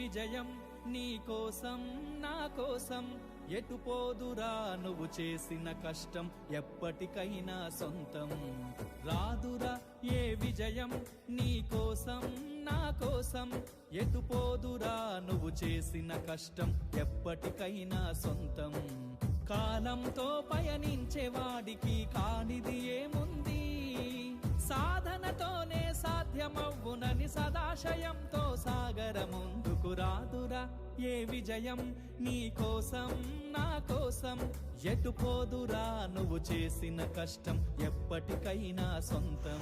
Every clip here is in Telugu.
విజయం నీ కోసం నా కోసం ఎటు పోదురా నువ్వు చేసిన కష్టం ఎప్పటికైనా సొంతం రాదురా ఏ విజయం నీ కోసం నా కోసం ఎటు పోదురా నువ్వు చేసిన కష్టం ఎప్పటికైనా సొంతం కాలంతో పయనించే వాడికి కానిది ఏముంది సాధనతోనే సాధ్యమవ్వునని సదాశయంతో సాగర ముందుకు రాదురా ఏ విజయం నీ కోసం నా కోసం ఎటు పోదురా నువ్వు చేసిన కష్టం ఎప్పటికైనా సొంతం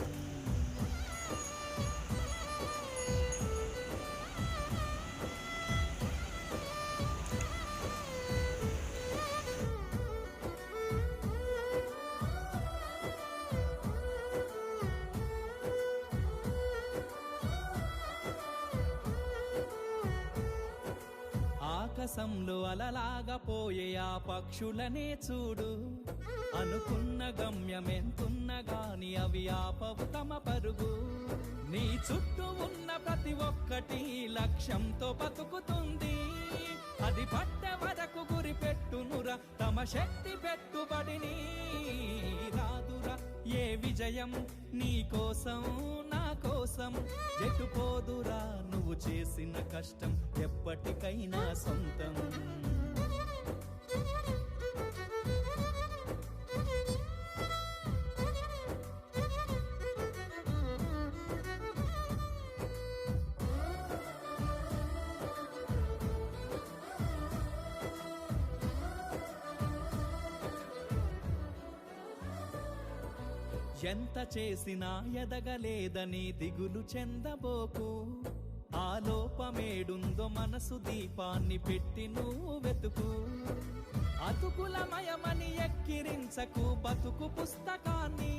ఆకాశంలో అలలాగా పోయే ఆ పక్షులనే చూడు అనుకున్న గమ్యమెంతున్న గాని అవి ఆపవు తమ పరుగు నీ చుట్టూ ఉన్న ప్రతి ఒక్కటి లక్ష్యంతో బతుకుతుంది అది పడ్డ వరకు గురి పెట్టునురా తమ శక్తి పెట్టుబడిని రాదురా ఏ విజయం నీ కోసం నా కోసం ఎటు పోదురా నువ్వు చేసిన కష్టం ఎప్పటికైనా సొంతం ఎంత చేసినా ఎదగలేదని దిగులు చెందబోకు ఆ లోపమేడుందో మనసు దీపాన్ని పెట్టి నువ్వు వెతుకు అతుకులమయమని ఎక్కిరించకు బతుకు పుస్తకాన్ని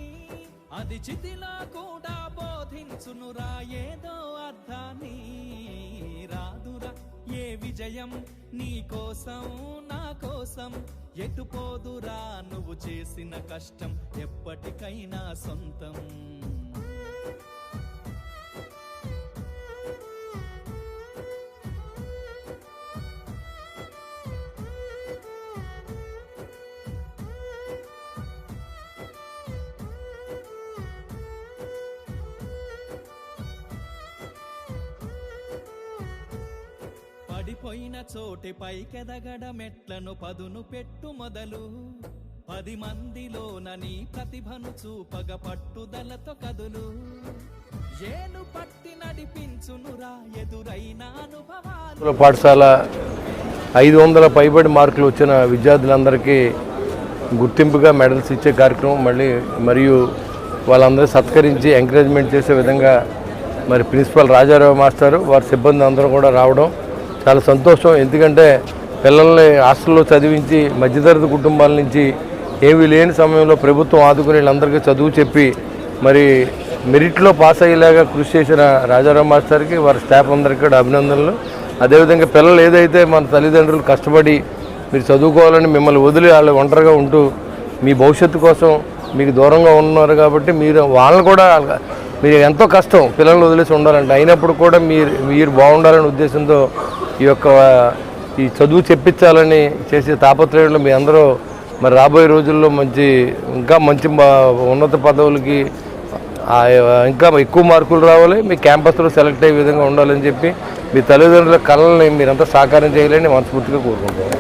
అది చితిలో కూడా బోధించునురా ఏదో అర్థాన్ని రాదురా ఏ విజయం నీ కోసం నా కోసం ఎటు పోదురా నువ్వు చేసిన కష్టం ఎప్పటికైనా సొంతం పడిపోయిన చోటి పైకెదగడ మెట్లను పదును పెట్టు మొదలు 10 మందిలోన నీ ప్రతిభను చూపగ పట్టుదలతో కదులు ఏను పట్టి నడిపించునురా ఎదురైన అనుభవాలు పాఠశాల 500 పైబడి మార్కులు వచ్చిన విద్యార్థులందరికీ గుర్తింపుగా మెడల్స్ ఇచ్చే కార్యక్రమం మరియు వాళ్ళందరూ సత్కరించి ఎంకరేజ్మెంట్ చేసే విధంగా మరి ప్రిన్సిపల్ రాజారావు మాస్టర్ వారి సిబ్బంది అందరూ కూడా రావడం చాలా సంతోషం ఎందుకంటే పిల్లల్ని హాస్టల్లో చదివించి మధ్యతరగతి కుటుంబాల నుంచి ఏమీ లేని సమయంలో ప్రభుత్వం ఆదుకుని వీళ్ళందరికీ చదువు చెప్పి మరి మెరిట్లో పాస్ అయ్యేలాగా కృషి చేసిన రాజారావు మాస్టర్కి వారి స్టాఫ్ అందరికీ కూడా అభినందనలు అదేవిధంగా పిల్లలు ఏదైతే మన తల్లిదండ్రులు కష్టపడి మీరు చదువుకోవాలని మిమ్మల్ని వదిలి వాళ్ళు ఒంటరిగా ఉంటూ మీ భవిష్యత్తు కోసం మీకు దూరంగా ఉన్నారు కాబట్టి మీరు వాళ్ళని కూడా మీరు ఎంతో కష్టం పిల్లల్ని వదిలేసి ఉండాలంటే అయినప్పుడు కూడా మీరు బాగుండాలనే ఉద్దేశంతో ఈ చదువు చెప్పించాలని చేసే తాపత్రయంలో మీ అందరూ మరి రాబోయే రోజుల్లో ఇంకా మంచి ఉన్నత పదవులకి ఇంకా ఎక్కువ మార్కులు రావాలి మీ క్యాంపస్లో సెలెక్ట్ అయ్యే విధంగా ఉండాలని చెప్పి మీ తల్లిదండ్రుల కళల్ని మీరంతా సాకారం చేయాలని మనస్ఫూర్తిగా కోరుకుంటున్నాను.